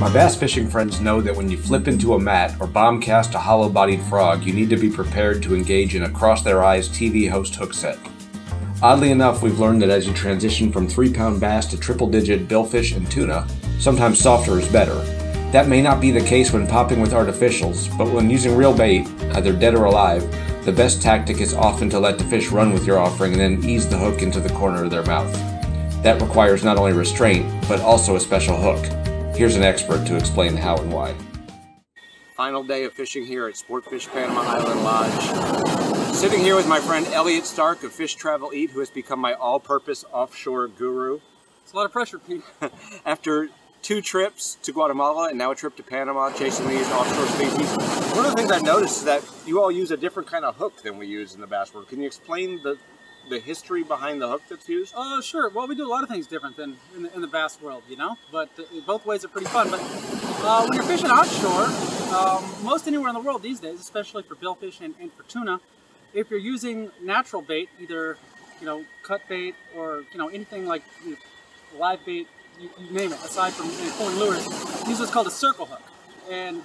My bass fishing friends know that when you flip into a mat or bomb cast a hollow-bodied frog, you need to be prepared to engage in a cross-their-eyes TV host hook set. Oddly enough, we've learned that as you transition from 3-pound bass to triple-digit billfish and tuna, sometimes softer is better. That may not be the case when popping with artificials, but when using real bait, either dead or alive, the best tactic is often to let the fish run with your offering and then ease the hook into the corner of their mouth. That requires not only restraint, but also a special hook. Here's an expert to explain how and why. Final day of fishing here at Fish Panama Island Lodge. Sitting here with my friend Elliott Stark of Fish Travel Eat, who has become my all-purpose offshore guru. It's a lot of pressure, Pete. After 2 trips to Guatemala and now a trip to Panama chasing these offshore species, one of the things I've noticed is that you all use a different kind of hook than we use in the bass world. Can you explain the history behind the hook that's used? Sure. Well, we do a lot of things different than in the bass world, you know, but both ways are pretty fun. But when you're fishing offshore, most anywhere in the world these days, especially for billfish and for tuna, if you're using natural bait, either, you know, cut bait or, you know, anything like live bait, you name it, aside from pulling lures, use what's called a circle hook. And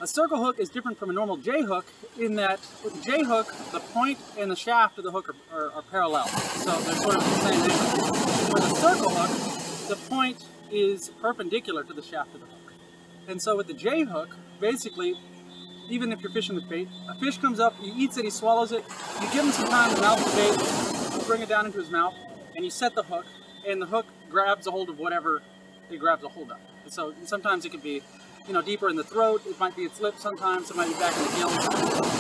a circle hook is different from a normal J hook in that with the J hook, the point and the shaft of the hook are parallel. So they're sort of the same angle. With a circle hook, the point is perpendicular to the shaft of the hook. And so with the J hook, basically, even if you're fishing with bait, a fish comes up, he eats it, he swallows it, you give him some time to mouth the bait, you bring it down into his mouth, and you set the hook, and the hook grabs a hold of whatever it grabs a hold of. And so sometimes it could be, you know, deeper in the throat, it might be its lip sometimes, it might be back in the gill.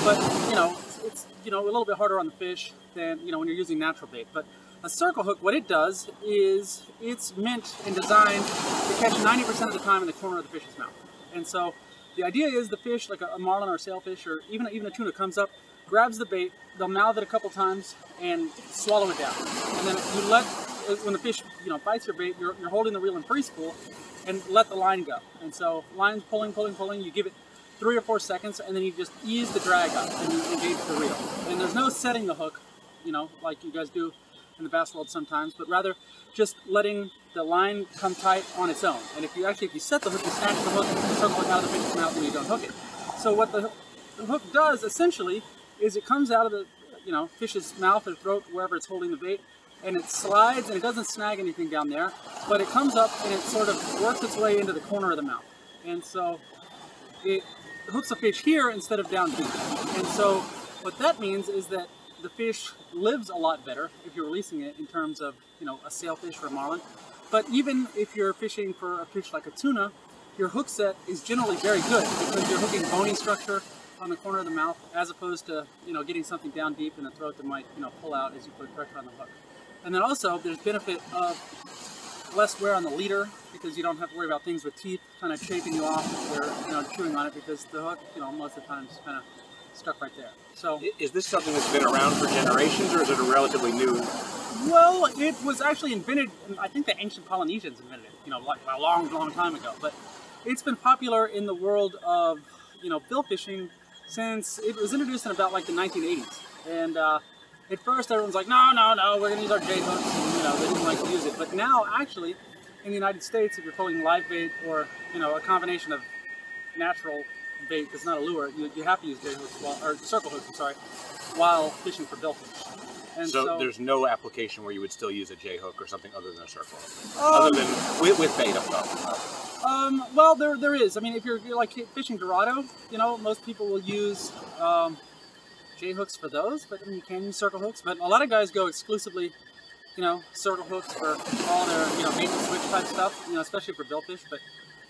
But, you know, it's, you know, a little bit harder on the fish than, you know, when you're using natural bait. But a circle hook, what it does is it's meant and designed to catch 90% of the time in the corner of the fish's mouth. And so the idea is the fish, like a marlin or a sailfish or even a tuna, comes up, grabs the bait, they'll mouth it a couple times and swallow it down. And then you let, when the fish, you know, bites your bait, you're holding the reel in free spool and let the line go. And so line's pulling, you give it 3 or 4 seconds and then you just ease the drag up and you engage the reel. And there's no setting the hook, you know, like you guys do in the bass world sometimes, but rather just letting the line come tight on its own. And if you set the hook, you snatch the hook, you circle hook out of the fish's mouth and you don't hook it. So what the hook does essentially is it comes out of the, you know, fish's mouth or throat, wherever it's holding the bait, and it slides and it doesn't snag anything down there, but it comes up and it sort of works its way into the corner of the mouth. And so it hooks a fish here instead of down deep. And so what that means is that the fish lives a lot better if you're releasing it in terms of, you know, a sailfish or a marlin. But even if you're fishing for a fish like a tuna, your hook set is generally very good because you're hooking bony structure on the corner of the mouth as opposed to, you know, getting something down deep in the throat that might, you know, pull out as you put pressure on the hook. And then also there's benefit of less wear on the leader because you don't have to worry about things with teeth kind of chafing you off if they're, you know, chewing on it because the hook, you know, most of the time is kind of stuck right there. So is this something that's been around for generations or is it a relatively new? Well, it was actually invented, I think the ancient Polynesians invented it, you know, like a long time ago. But it's been popular in the world of, you know, bill fishing since it was introduced in about like the 1980s. And at first everyone's like, no, we're going to use our J hooks, and, you know, they didn't like to use it. But now, actually, in the United States, if you're pulling live bait or, you know, a combination of natural bait that's not a lure, you have to use J hooks, or circle hooks, I'm sorry, while fishing for billfish. And so there's no application where you would still use a J hook or something other than a circle hook, other than with bait up top. Well, there is. I mean, if you're like fishing Dorado, you know, most people will use J hooks for those, but I mean, you can use circle hooks. But a lot of guys go exclusively, you know, circle hooks for all their, you know, bait and switch type stuff, you know, especially for billfish. But,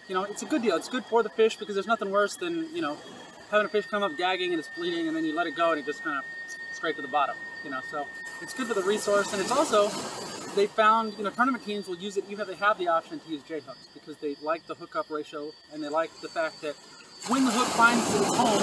you know, it's a good deal. It's good for the fish because there's nothing worse than, you know, having a fish come up gagging and it's bleeding and then you let it go and it just kind of straight to the bottom, you know. So it's good for the resource, and it's also, they found, you know, tournament teams will use it even if they have the option to use J hooks because they like the hookup ratio and they like the fact that when the hook finds its home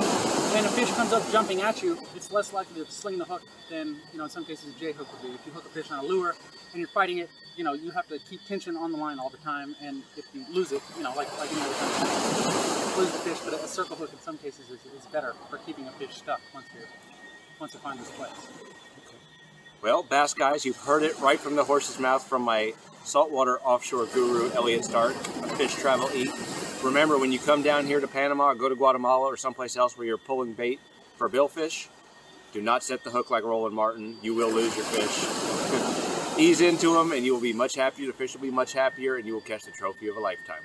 and a fish comes up jumping at you, it's less likely to sling the hook than, you know, in some cases a J hook would be. If you hook a fish on a lure and you're fighting it, you know, you have to keep tension on the line all the time, and if you lose it, you know, like any other kind of lose the fish. But a circle hook in some cases is better for keeping a fish stuck once it finds its place. Okay. Well, bass guys, you've heard it right from the horse's mouth from my saltwater offshore guru, Elliott Stark, of Fish Travel Eat. remember, when you come down here to Panama or go to Guatemala or someplace else where you're pulling bait for billfish, do not set the hook like Roland Martin. You will lose your fish. Ease into them and you will be much happier. The fish will be much happier and you will catch the trophy of a lifetime.